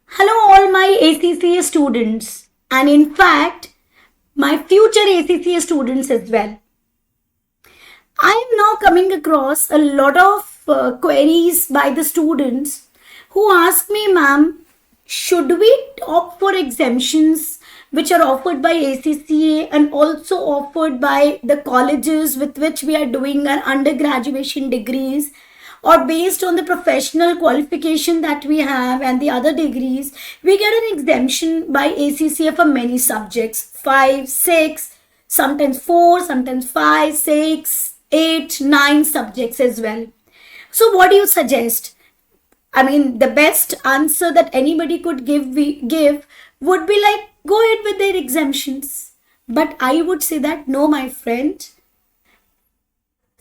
Hello, all my ACCA students, and in fact, my future ACCA students as well. I am now coming across a lot of queries by the students who ask me, ma'am, should we opt for exemptions which are offered by ACCA and also offered by the colleges with which we are doing our undergraduation degrees, or based on the professional qualification that we have and the other degrees, we get an exemption by ACCA for many subjects, 5, 6, sometimes 4, sometimes 5, 6, 8, 9 subjects as well. So what do you suggest? I mean, the best answer that anybody could give would be like, go ahead with their exemptions. But I would say that no, my friend,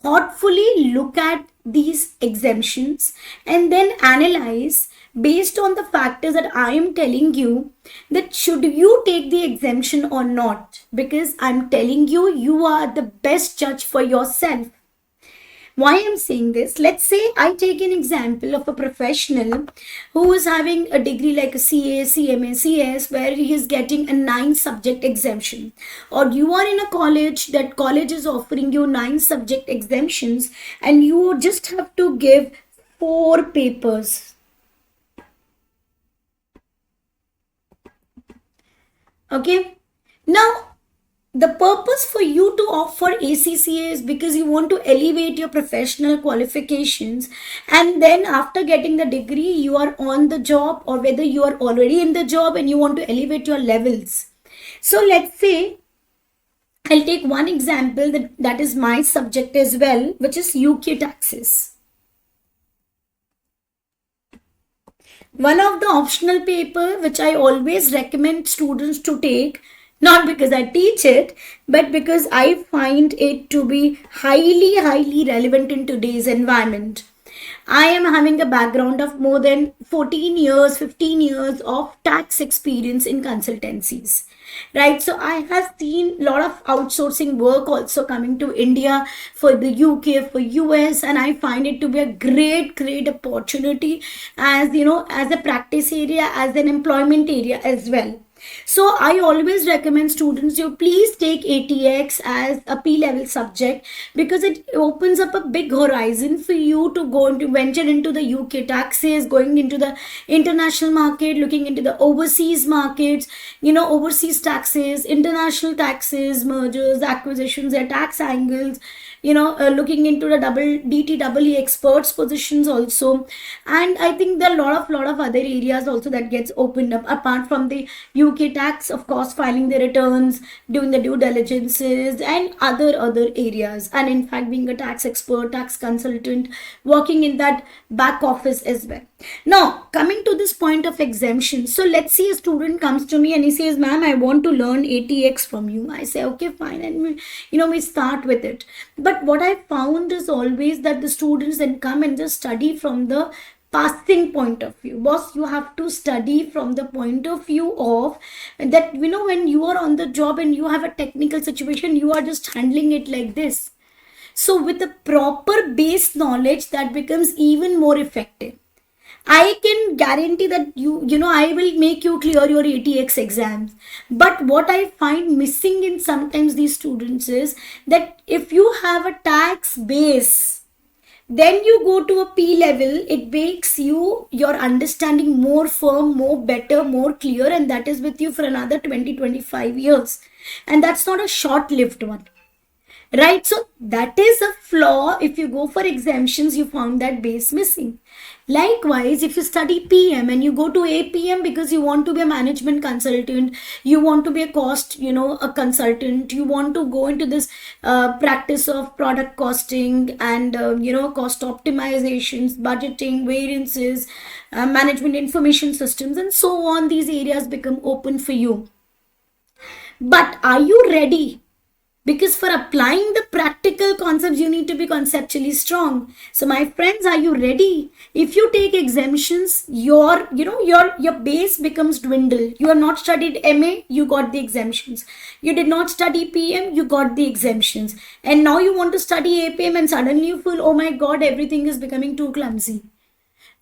thoughtfully look at these exemptions and then analyze based on the factors that I am telling you, that should you take the exemption or not, because I'm telling you, you are the best judge for yourself. Why I'm saying this, let's say I take an example of a professional who is having a degree like a CA, CMA, CS, where he is getting a 9 subject exemption, or you are in a college that college is offering you 9 subject exemptions and you just have to give 4 papers. Okay, now the purpose for you to opt for ACCA is because you want to elevate your professional qualifications, and then after getting the degree you are on the job, or whether you are already in the job and you want to elevate your levels. So let's say I'll take one example that is my subject as well, which is UK taxes. One of the optional paper which I always recommend students to take, not because I teach it, but because I find it to be highly relevant in today's environment. I am having a background of more than 14 years, 15 years of tax experience in consultancies. Right, so I have seen a lot of outsourcing work also coming to India for the UK, for US, and I find it to be a great opportunity, as you know, as a practice area, as an employment area as well. So I always recommend students, you please take ATX as a P-level subject, because it opens up a big horizon for you to go into venture into the UK taxes, going into the international market, looking into the overseas markets, overseas taxes, international taxes, mergers, acquisitions, their tax angles, looking into the double DTEE experts positions also. And I think there are lot of other areas also that gets opened up apart from the UK tax, of course, filing the returns, doing the due diligences, and other areas. And in fact, being a tax expert, tax consultant, working in that back office as well. Now, coming to this point of exemption, so let's say a student comes to me and he says, ma'am, I want to learn ATX from you. I say, okay, fine, and we start with it. But what I found is always that the students then come and just study from the passing point of view. Boss, you have to study from the point of view of that, when you are on the job and you have a technical situation, you are just handling it like this. So with the proper base knowledge, that becomes even more effective. I can guarantee that I will make you clear your ATX exams. But what I find missing in sometimes these students is that if you have a tax base, then you go to a P level, it makes your understanding more firm, more better, more clear, and that is with you for another 20-25 years. And that's not a short-lived one. Right, so that is a flaw. If you go for exemptions, you found that base missing. Likewise, if you study PM and you go to APM because you want to be a management consultant, you want to be a cost, a consultant, you want to go into this practice of product costing and, cost optimizations, budgeting, variances, management information systems, and so on, these areas become open for you. But are you ready? Because for applying the practical concepts, you need to be conceptually strong. So my friends, are you ready? If you take exemptions, your base becomes dwindle. You have not studied MA, you got the exemptions. You did not study PM, you got the exemptions. And now you want to study APM and suddenly you feel, oh my God, everything is becoming too clumsy.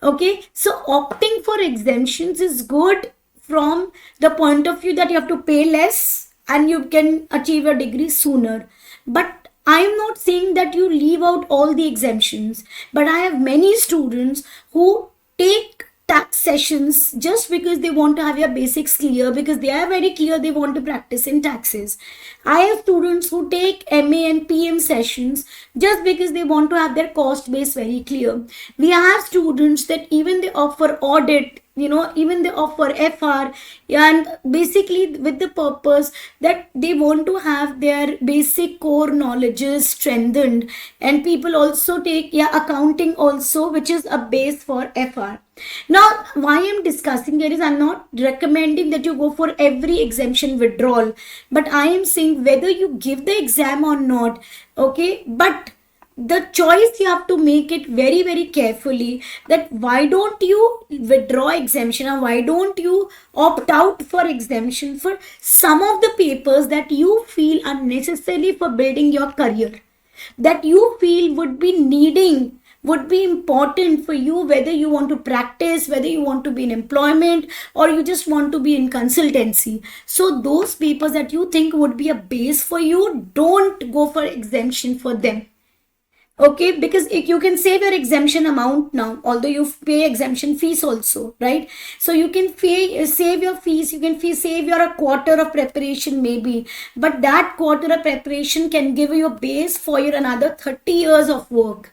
Okay, so opting for exemptions is good from the point of view that you have to pay less and you can achieve your degree sooner. But I'm not saying that you leave out all the exemptions, but I have many students who take tax sessions just because they want to have their basics clear, because they are very clear they want to practice in taxes. I have students who take MA and PM sessions just because they want to have their cost base very clear. We have students that even they offer audit, even they offer FR, and basically with the purpose that they want to have their basic core knowledges strengthened. And people also take accounting also, which is a base for FR. Now, why I'm discussing here is I'm not recommending that you go for every exemption withdrawal, but I am saying whether you give the exam or not, okay, but the choice you have to make it very very carefully, that why don't you withdraw exemption, or why don't you opt out for exemption for some of the papers that you feel are necessary for building your career, that you feel would be important for you, whether you want to practice, whether you want to be in employment, or you just want to be in consultancy. So those papers that you think would be a base for you, don't go for exemption for them. Okay, because you can save your exemption amount now, although you pay exemption fees also, right? So you can save your fees, you can save your a quarter of preparation maybe, but that quarter of preparation can give you a base for your another 30 years of work.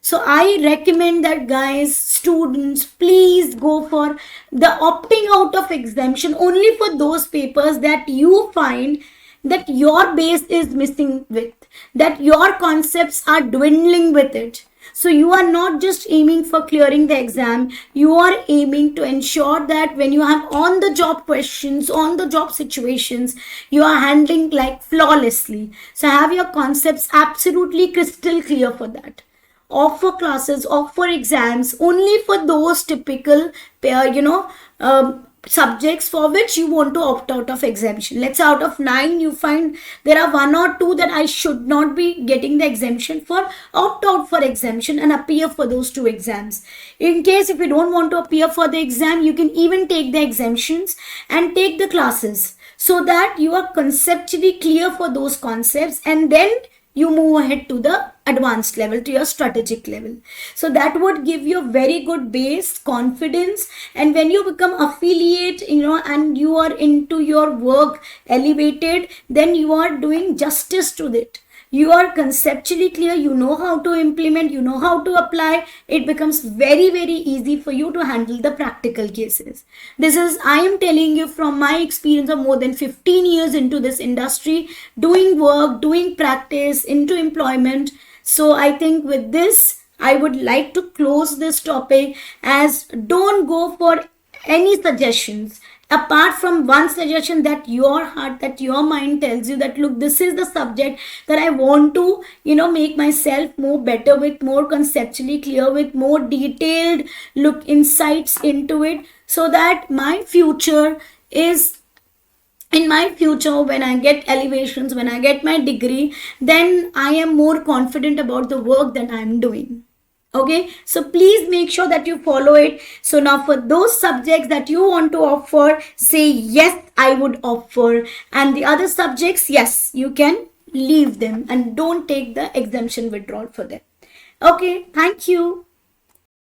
So I recommend that, guys, students, please go for the opting out of exemption only for those papers that you find that your base is missing with, that your concepts are dwindling with it. So you are not just aiming for clearing the exam, you are aiming to ensure that when you have on the job questions, on the job situations, you are handling like flawlessly. So have your concepts absolutely crystal clear for that. Offer classes, offer exams only for those typical, subjects for which you want to opt out of exemption. Let's say out of 9 you find there are 1 or 2 that I should not be getting the exemption for, opt out for exemption and appear for those 2 exams. In case if you don't want to appear for the exam, you can even take the exemptions and take the classes, so that you are conceptually clear for those concepts, and then you move ahead to the advanced level, to your strategic level. So that would give you a very good base, confidence, and when you become affiliate, and you are into your work elevated, then you are doing justice to it. You are conceptually clear, you know how to implement, you know how to apply. It becomes very very easy for you to handle the practical cases. This is, I am telling you from my experience of more than 15 years into this industry, doing work, doing practice, into employment. So I think with this I would like to close this topic, as don't go for any suggestions apart from one suggestion that your heart, that your mind tells you that, look, this is the subject that I want to make myself more better with, more conceptually clear with, more detailed look insights into it, so that my future is, in my future, when I get elevations, when I get my degree, then I am more confident about the work that I am doing. Okay, so please make sure that you follow it. So now for those subjects that you want to offer, say yes, I would offer, and the other subjects, yes, you can leave them and don't take the exemption withdrawal for them. Okay, thank you.